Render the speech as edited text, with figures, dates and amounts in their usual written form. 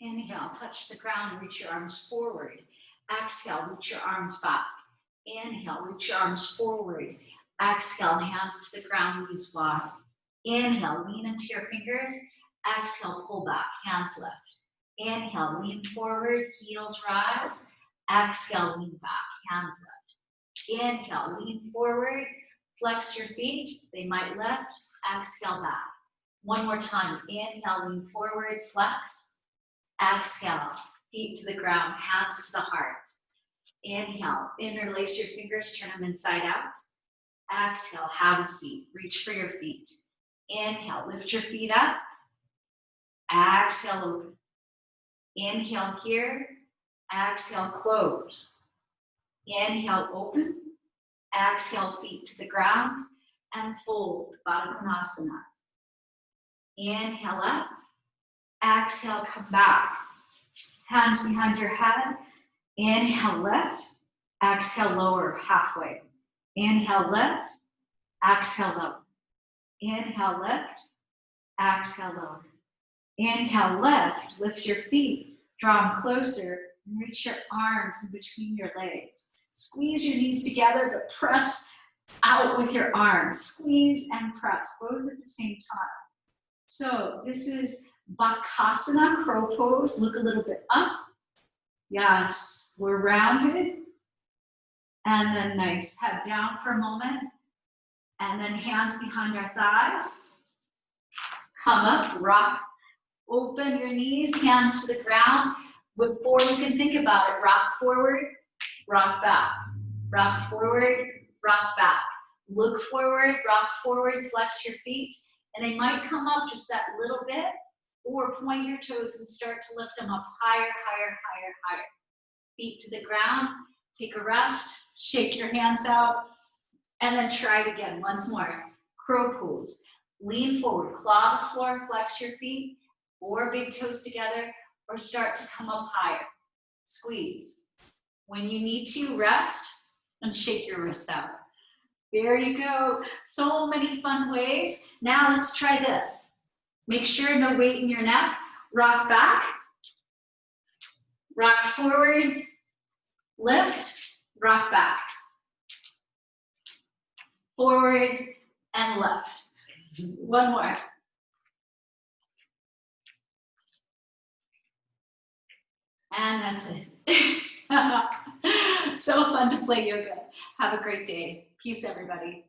Inhale, touch the ground, reach your arms forward. Exhale, reach your arms back. Inhale, reach your arms forward. Exhale, hands to the ground, knees wide. Inhale, lean into your fingers. Exhale, pull back, hands lift. Inhale, lean forward, heels rise. Exhale, lean back, hands lift. Inhale, lean forward, flex your feet. They might lift. Exhale, back. One more time. Inhale, lean forward, flex. Exhale, feet to the ground, hands to the heart. Inhale, interlace your fingers, turn them inside out. Exhale, have a seat, reach for your feet. Inhale, lift your feet up. Exhale, open. Inhale here. Exhale, close. Inhale, open. Exhale, feet to the ground and fold, Baddha Konasana. Inhale up. Exhale, come back. Hands behind your head. Inhale, lift. Exhale, lower, halfway. Inhale, lift. Exhale, lower. Inhale, lift. Exhale, lower. Inhale, lift your feet. Draw them closer and reach your arms in between your legs. Squeeze your knees together, but press out with your arms. Squeeze and press, both at the same time. So this is Bakasana, crow pose. Look a little bit up. Yes, we're rounded. And then nice, head down for a moment. And then hands behind our thighs. Come up, rock. Open your knees, hands to the ground. Before you can think about it, rock forward, rock back. Rock forward, rock back. Look forward, rock forward, flex your feet. And they might come up just that little bit, or point your toes and start to lift them up higher, higher, higher, higher. Feet to the ground, take a rest, shake your hands out, and then try it again, once more. Crow pose. Lean forward, claw the floor, flex your feet, or big toes together, or start to come up higher. Squeeze. When you need to, rest and shake your wrists out. There you go. So many fun ways. Now let's try this. Make sure no weight in your neck. Rock back. Rock forward. Lift. Rock back. Forward and lift. One more. And that's it. So fun to play yoga. Have a great day. Peace, everybody.